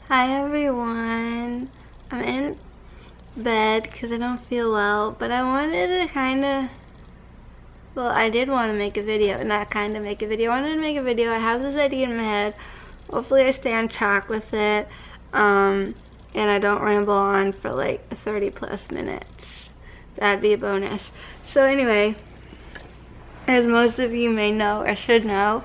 Hi everyone. I'm in bed because I don't feel well, but I wanted to I did want to make a video, not make a video. I wanted to make a video. I have this idea in my head. Hopefully I stay on track with it, and I don't ramble on for like 30 plus minutes. That'd be a bonus. So anyway, as most of you may know or should know,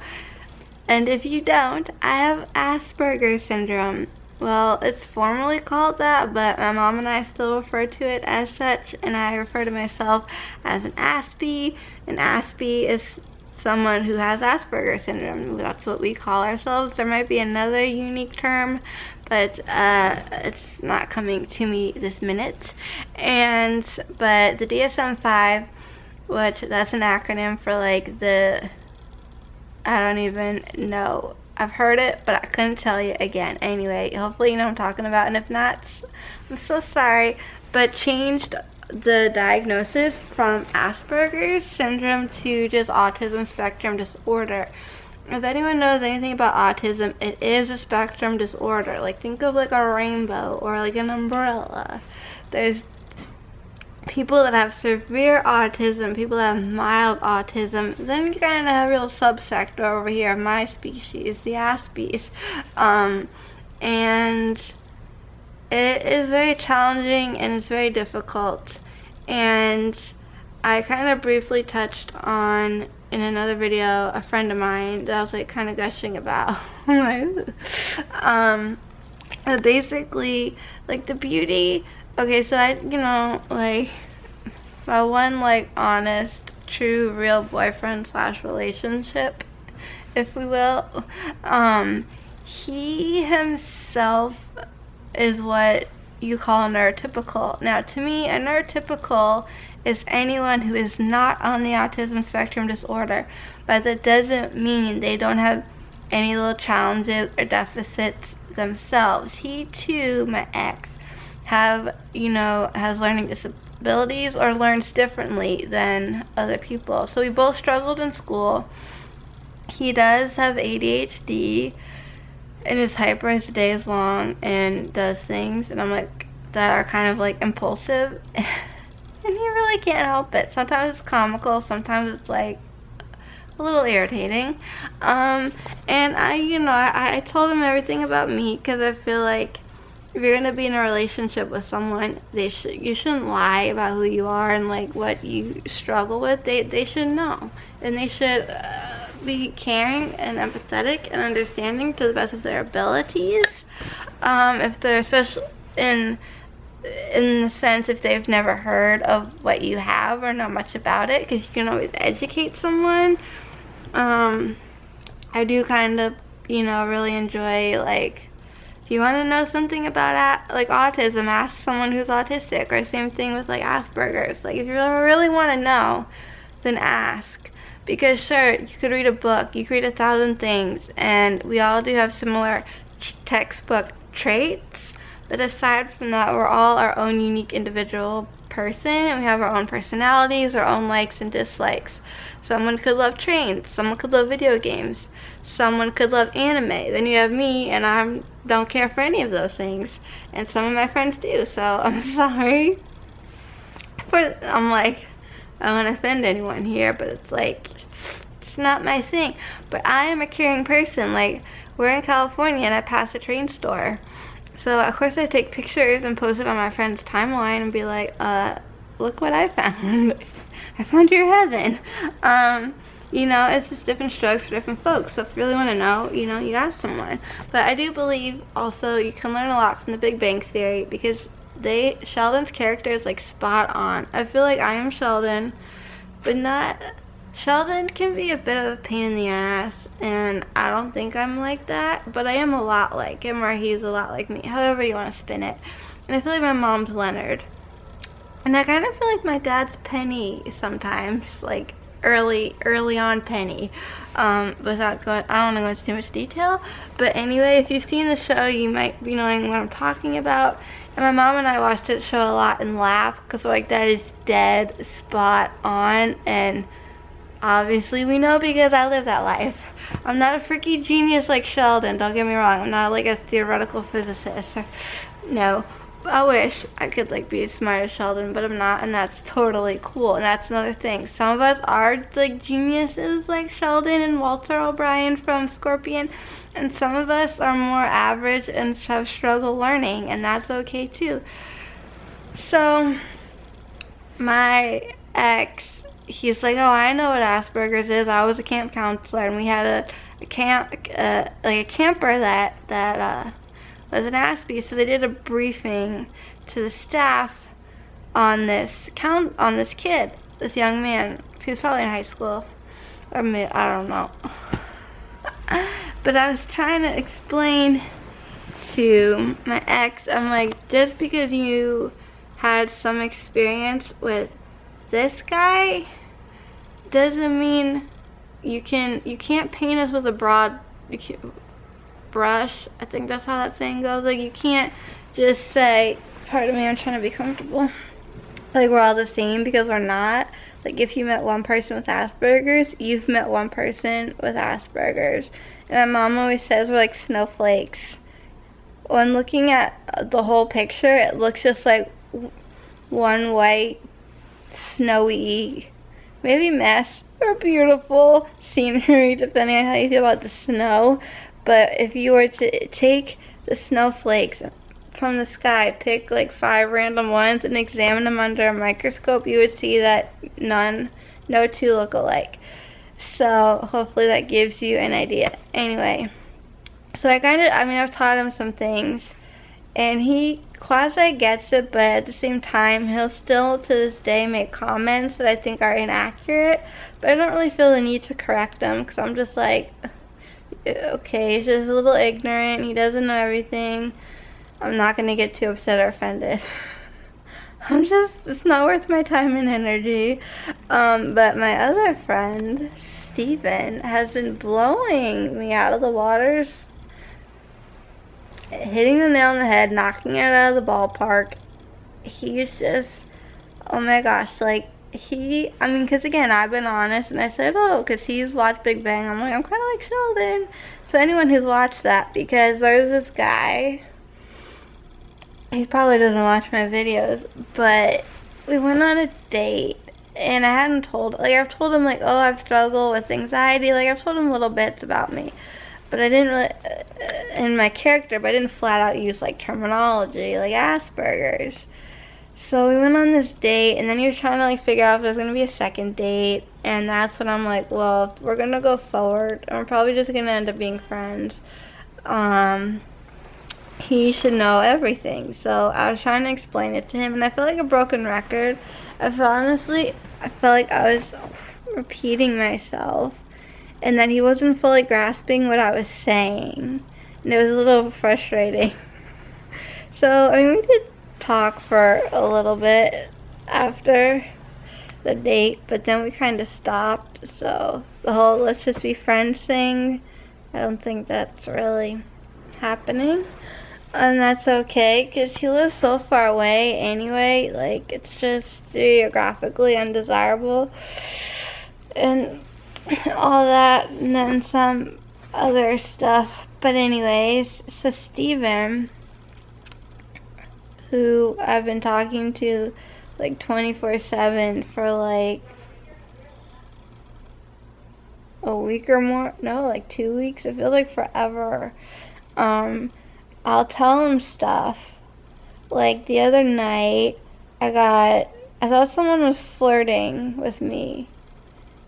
and if you don't, I have Asperger's syndrome. Well, it's formally called that, but my mom and I still refer to it as such, and I refer to myself as an Aspie. An Aspie is someone who has Asperger's syndrome. That's what we call ourselves. There might be another unique term, but it's not coming to me this minute. But the DSM-5, which that's an acronym for like I don't even know. I've heard it, but I couldn't tell you again. Anyway, hopefully you know what I'm talking about, and if not, I'm so sorry, but changed the diagnosis from Asperger's syndrome to just autism spectrum disorder. If anyone knows anything about autism, it is a spectrum disorder. Like, think of like a rainbow or like an umbrella. There's people that have severe autism, people that have mild autism. Then you kind of have a real subsector over here of my species, the Aspies. And it is very challenging and it's very difficult. And I kind of briefly touched on, in another video, a friend of mine that I was like kind of gushing about. Basically, like the beauty. Okay, so like, my one, like, honest, true, real boyfriend / relationship, if we will, he himself is what you call a neurotypical. Now, to me, a neurotypical is anyone who is not on the autism spectrum disorder, but that doesn't mean they don't have any little challenges or deficits themselves. He, too, my ex, has learning disabilities or learns differently than other people. So we both struggled in school. He does have ADHD and is hyper as the day is long and does things, and I'm like, that are kind of like impulsive. And he really can't help it. Sometimes it's comical, sometimes it's like a little irritating. And I told him everything about me because I feel like if you're gonna be in a relationship with someone, you shouldn't lie about who you are and like what you struggle with. They should know, and they should be caring and empathetic and understanding to the best of their abilities. If they're especially in the sense if they've never heard of what you have or know much about it, because you can always educate someone. I do kind of really enjoy, like, if you want to know something about like autism, ask someone who's autistic, or same thing with like Asperger's. Like, if you really want to know, then ask. Because sure, you could read a book, you could read 1,000 things, and we all do have similar textbook traits, but aside from that, we're all our own unique individual person, and we have our own personalities, our own likes and dislikes. Someone could love trains, someone could love video games, someone could love anime. Then you have me, and I don't care for any of those things, and some of my friends do. So I'm sorry. I'm like, I don't want to offend anyone here, but it's like, it's not my thing. But I am a caring person. Like, we're in California, and I pass a train store. So of course I take pictures and post it on my friend's timeline and be like, look what I found. I found your heaven. It's just different strokes for different folks. So if you really want to know, you ask someone. But I do believe also you can learn a lot from the Big Bang Theory, because Sheldon's character is like spot on. I feel like I am Sheldon, but not. Sheldon can be a bit of a pain in the ass, and I don't think I'm like that, but I am a lot like him, or he's a lot like me, however you want to spin it. And I feel like my mom's Leonard. And I kind of feel like my dad's Penny sometimes, like early on Penny. Without going, I don't want to go into too much detail, but anyway, if you've seen the show, you might be knowing what I'm talking about. And my mom and I watched that show a lot and laughed, because like, that is dead spot on, and Obviously we know because I live that life. I'm not a freaky genius like Sheldon, don't get me wrong. I'm not like a theoretical physicist. No, I wish I could like be as smart as Sheldon, but I'm not, and that's totally cool. And that's another thing. Some of us are like geniuses like Sheldon and Walter O'Brien from Scorpion, and some of us are more average and have struggled learning, and that's okay too. So my ex, he's like, oh, I know what Asperger's is. I was a camp counselor, and we had a camper that was an Aspie. So they did a briefing to the staff on this kid, this young man. He was probably in high school, or I don't know. But I was trying to explain to my ex, I'm like, just because you had some experience with this guy doesn't mean you can't paint us with a broad brush. I think that's how that saying goes. Like, you can't just say, pardon me, I'm trying to be comfortable, like we're all the same, because we're not. Like, if you met one person with Asperger's, you've met one person with Asperger's. And my mom always says we're like snowflakes. When looking at the whole picture, it looks just like one white, snowy, maybe mess or beautiful scenery, depending on how you feel about the snow. But if you were to take the snowflakes from the sky, pick like 5 random ones and examine them under a microscope, you would see that no two look alike. So hopefully that gives you an idea. Anyway, so I've taught him some things, and he quasi gets it, but at the same time, he'll still to this day make comments that I think are inaccurate, but I don't really feel the need to correct them, because I'm just like, okay, he's just a little ignorant, he doesn't know everything. I'm not going to get too upset or offended. It's not worth my time and energy. But my other friend, Steven, has been blowing me out of the waters, hitting the nail on the head, knocking it out of the ballpark. He's just, oh my gosh, like, because again, I've been honest, and I said, oh, because he's watched Big Bang. I'm like, I'm kind of like Sheldon. So anyone who's watched that, because there's this guy, he probably doesn't watch my videos, but we went on a date, and I hadn't told, like, I've told him, like, oh, I've struggled with anxiety, like, I've told him little bits about me, but I didn't really, in my character, but I didn't flat out use, like, terminology, like Asperger's. So we went on this date, and then he was trying to, like, figure out if there's going to be a second date, and that's when I'm like, well, we're going to go forward, and we're probably just going to end up being friends. He should know everything. So I was trying to explain it to him, and I felt like a broken record. I felt like I was repeating myself, and that he wasn't fully grasping what I was saying, and it was a little frustrating. So, we did talk for a little bit after the date, but then we kind of stopped. So the whole let's just be friends thing, I don't think that's really happening. And that's okay, because he lives so far away anyway, like, it's just geographically undesirable, and all that, and then some other stuff. But anyways, so Steven, who I've been talking to, like, 24/7 for, like, a week or more, no, like 2 weeks, it feels like forever. I'll tell him stuff. Like, the other night, I thought someone was flirting with me.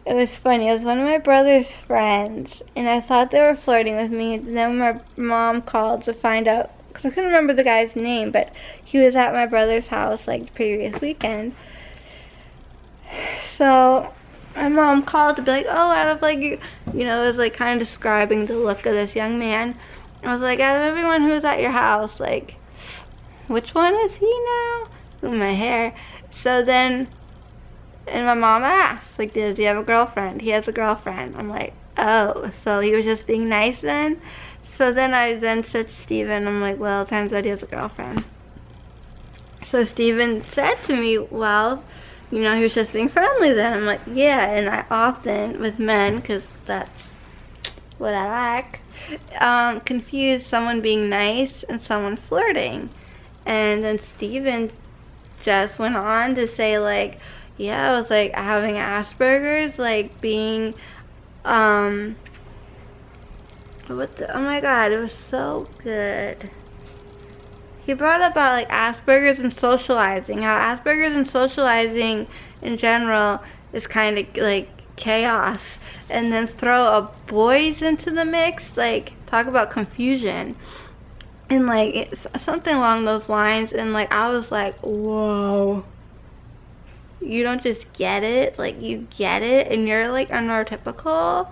It was funny. It was one of my brother's friends, and I thought they were flirting with me. And then my mom called to find out, because I couldn't remember the guy's name, but he was at my brother's house, like, the previous weekend. So my mom called to be like, oh, out of, like, it was, like, kind of describing the look of this young man. I was like, out of everyone who was at your house, like, which one is he now? With my hair. So then, and my mom asked, like, does he have a girlfriend? He has a girlfriend. I'm like, oh, so he was just being nice then? So then I said to Steven, I'm like, well, it turns out he has a girlfriend. So Steven said to me, well, you know, he was just being friendly then. I'm like, yeah. And I often, with men, because that's what I like, confuse someone being nice and someone flirting. And then Steven just went on to say, like, yeah, I was like having Asperger's, like being, oh my god, it was so good. He brought up about like Asperger's and socializing, how Asperger's and socializing in general is kind of like chaos, and then throw a boys into the mix, like talk about confusion, and like it's something along those lines. And like I was like, whoa, you don't just get it, like you get it, and you're like a neurotypical.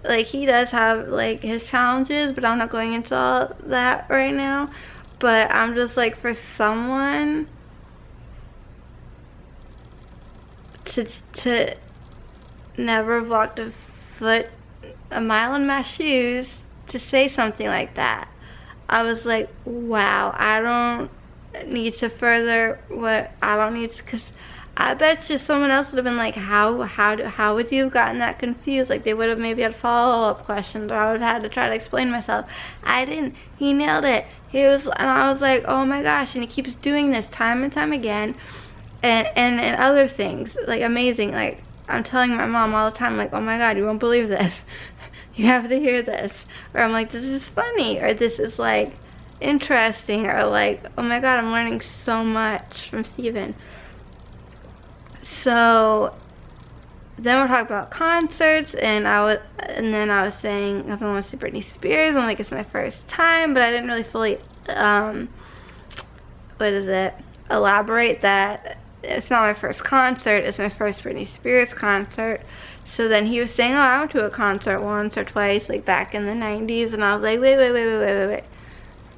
Like he does have like his challenges, but I'm not going into all that right now. But I'm just like, for someone to never have walked a mile in my shoes to say something like that, I was like, wow, I don't need to further what I don't need to, because I bet you someone else would have been like, how would you have gotten that confused? Like they would have maybe had follow-up questions, or I would have had to try to explain myself. I didn't. He nailed it. And I was like, oh my gosh, and he keeps doing this time and time again, and other things, like amazing. Like I'm telling my mom all the time, like, oh my god, you won't believe this. You have to hear this. Or I'm like, this is funny, or this is like interesting, or like, oh my god, I'm learning so much from Steven. So then we're talking about concerts, and then I was saying, because I want to see Britney Spears. I'm like, it's my first time, but I didn't really fully elaborate that it's not my first concert, it's my first Britney Spears concert. So then he was saying, oh, I went to a concert once or twice, like back in the 90s, and I was like, wait.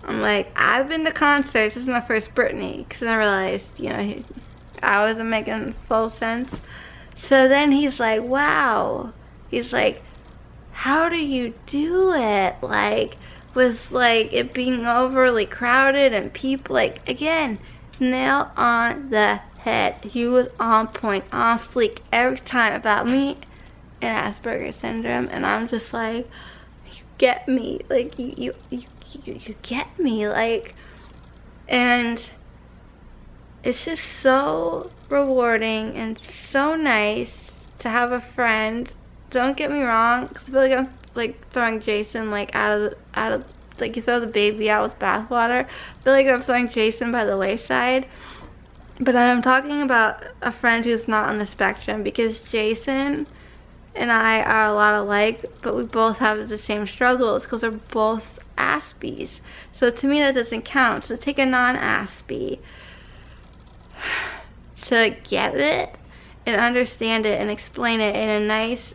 I'm like, I've been to concerts, this is my first Britney, because then I realized, you know, I wasn't making full sense. So then he's like, wow. He's like, how do you do it? Like, with like it being overly crowded and people, like, again, nail on the head. He was on point, on fleek every time about me and Asperger's syndrome. And I'm just like, you get me. Like, you get me. Like, and it's just so rewarding and so nice to have a friend. Don't get me wrong, because I feel like I'm like throwing Jason like out of like you throw the baby out with bathwater. I feel like I'm throwing Jason by the wayside. But I'm talking about a friend who's not on the spectrum, because Jason and I are a lot alike, but we both have the same struggles because we're both Aspies. So to me that doesn't count. So take a non-Aspie to get it and understand it and explain it in a nice,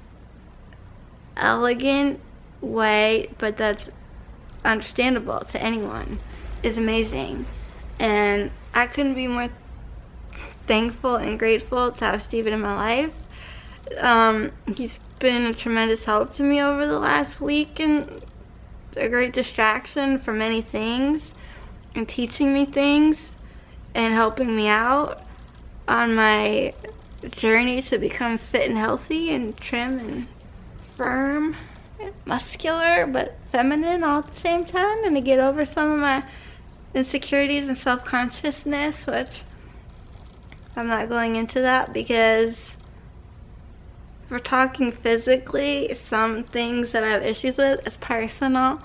elegant way, but that's understandable to anyone, is amazing. And I couldn't be more thankful and grateful to have Steven in my life. He's been a tremendous help to me over the last week, and a great distraction for many things, and teaching me things and helping me out on my journey to become fit and healthy and trim and firm and muscular but feminine all at the same time, and to get over some of my insecurities and self-consciousness, which I'm not going into that, because if we're talking physically, some things that I have issues with is personal,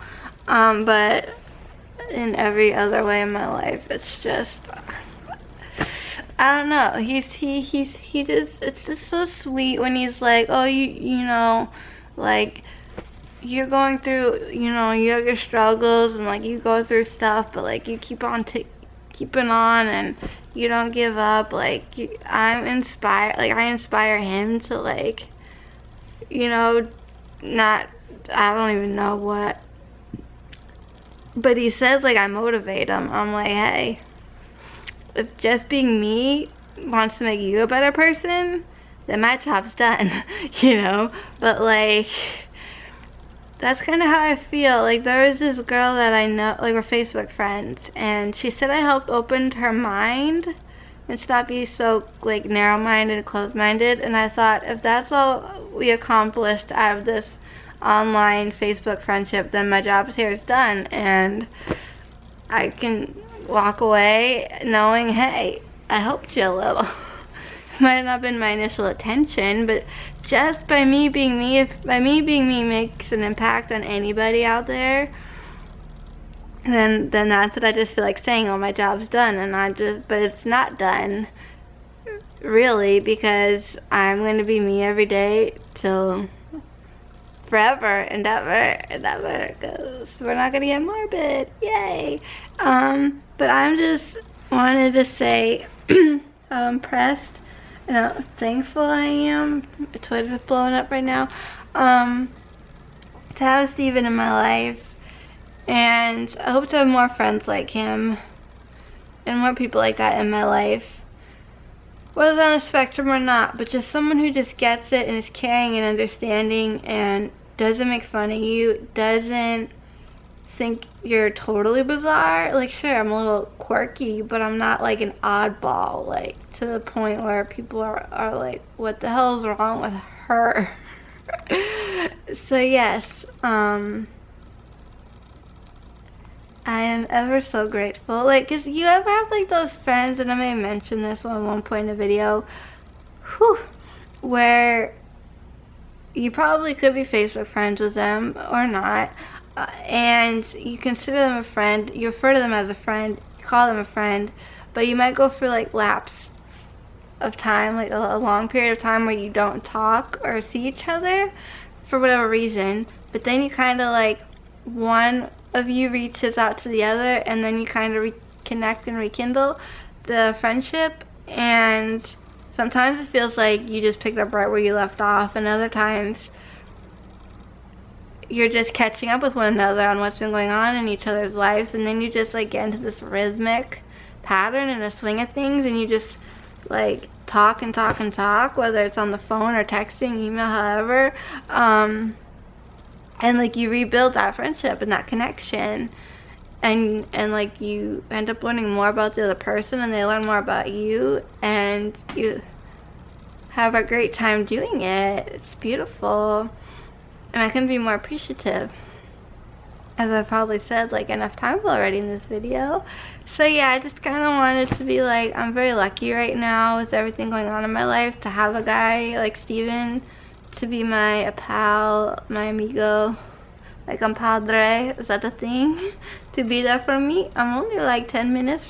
but in every other way in my life, it's just, I don't know. He just, it's just so sweet when he's like, oh, you know, like, you're going through, you know, you have your struggles, and like you go through stuff, but like you keep on keeping on, and you don't give up. Like, I'm inspired, like I inspire him to, like, you know, not, I don't even know what, but he says like I motivate him. I'm like, hey, if just being me wants to make you a better person, then my job's done. You know. But like, that's kind of how I feel. Like, there was this girl that I know, like we're Facebook friends, and she said I helped open her mind and stop being so like narrow-minded and closed-minded. And I thought, if that's all we accomplished out of this online Facebook friendship, then my job here is done, and I can walk away knowing, hey, I helped you a little. Might have not been my initial attention, but just by me being me, if by me being me makes an impact on anybody out there, then that's what I just feel like saying. Oh, my job's done, but it's not done, really, because I'm going to be me every day till forever and ever and ever, because we're not going to get morbid, yay. But I'm just wanted to say how impressed and how thankful I am. Twitter's blowing up right now. To have Steven in my life, and I hope to have more friends like him and more people like that in my life, whether on a spectrum or not, but just someone who just gets it and is caring and understanding and doesn't make fun of you, doesn't think you're totally bizarre. Like, sure, I'm a little quirky, but I'm not like an oddball, like to the point where people are like, what the hell is wrong with her? So yes, I am ever so grateful. Like, cause you ever have like those friends, and I may mention this on one point in the video, where you probably could be Facebook friends with them or not, and you consider them a friend, you refer to them as a friend, you call them a friend, but you might go through like lapse of time, like a long period of time where you don't talk or see each other for whatever reason, but then you kind of like, one of you reaches out to the other, and then you kind of reconnect and rekindle the friendship. And sometimes it feels like you just picked up right where you left off, and other times you're just catching up with one another on what's been going on in each other's lives, and then you just like get into this rhythmic pattern and a swing of things, and you just like talk and talk and talk, whether it's on the phone or texting, email, however, and like you rebuild that friendship and that connection, and like you end up learning more about the other person, and they learn more about you, and you have a great time doing it. It's beautiful, and I couldn't be more appreciative, as I've probably said like enough times already in this video. So yeah, I just kind of wanted to be like, I'm very lucky right now with everything going on in my life to have a guy like Steven to be my pal, my amigo, my compadre, is that a thing? To be there for me. I'm only like 10 minutes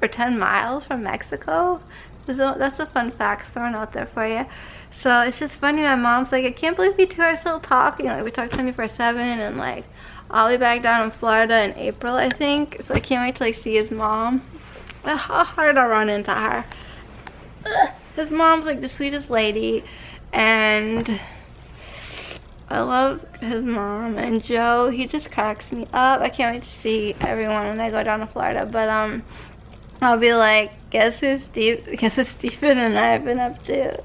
or 10 miles from Mexico. That's a fun fact thrown out there for you. So it's just funny, my mom's like, I can't believe you two are still talking. Like, we talk 24/7, and like, I'll be back down in Florida in April, I think. So I can't wait to like see his mom. How hard I'll run into her. His mom's like the sweetest lady, and I love his mom. And Joe, he just cracks me up. I can't wait to see everyone when I go down to Florida. But I'll be like, guess who Steven and I have been up to?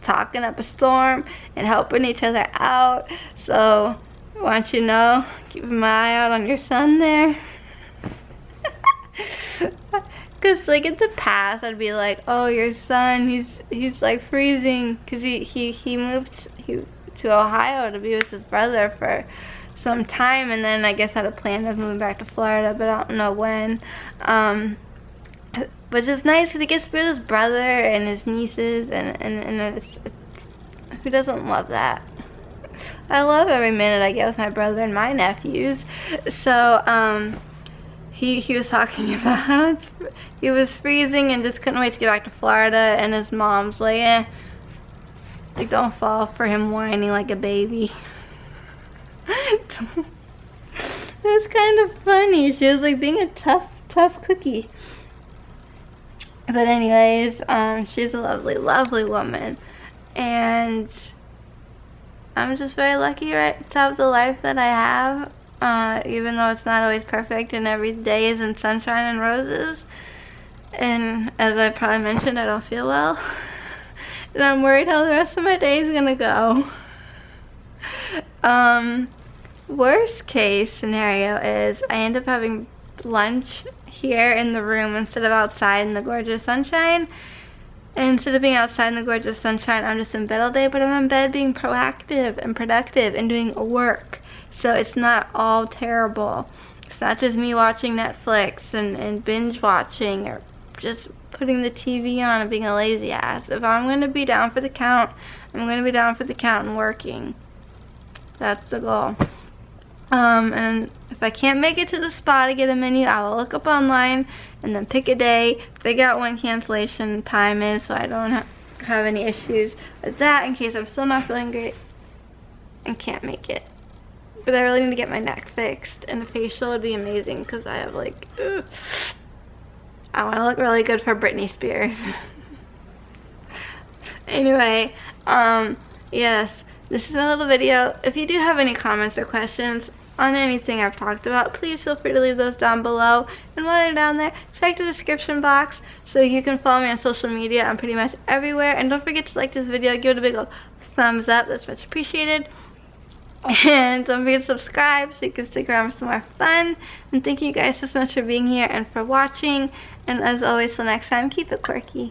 Talking up a storm and helping each other out. So I want you to know, keep my eye out on your son there. Cause like in the past, I'd be like, oh, your son, he's like freezing, cause he moved to Ohio to be with his brother for some time, and then I guess had a plan of moving back to Florida, but I don't know when. But it's nice because he gets to be with his brother and his nieces, and it's who doesn't love that? I love every minute I get with my brother and my nephews. So he was talking about how he was freezing and just couldn't wait to get back to Florida, and his mom's like, like, don't fall for him whining like a baby. It was kind of funny. She was like being a tough cookie. But anyways, she's a lovely, lovely woman, and I'm just very lucky to have the life that I have, even though it's not always perfect and every day isn't sunshine and roses. And as I probably mentioned, I don't feel well, and I'm worried how the rest of my day is gonna go. Worst case scenario is I end up having lunch here in the room instead of outside in the gorgeous sunshine. And instead of being outside in the gorgeous sunshine, I'm just in bed all day, but I'm in bed being proactive and productive and doing work. So it's not all terrible. It's not just me watching Netflix and binge watching or just putting the TV on and being a lazy ass. If I'm going to be down for the count, I'm going to be down for the count and working. That's the goal. And if I can't make it to the spa to get a menu, I will look up online and then pick a day, figure out when cancellation time is so I don't have any issues with that in case I'm still not feeling great and can't make it. But I really need to get my neck fixed, and a facial would be amazing because I have like, ugh. I want to look really good for Britney Spears. Anyway, yes, this is a little video. If you do have any comments or questions on anything I've talked about, please feel free to leave those down below. And while you're down there, check the description box so you can follow me on social media. I'm pretty much everywhere. And don't forget to like this video, give it a big old thumbs up. That's much appreciated. And don't forget to subscribe so you can stick around for some more fun. And thank you guys so much for being here and for watching. And as always, till next time, keep it quirky.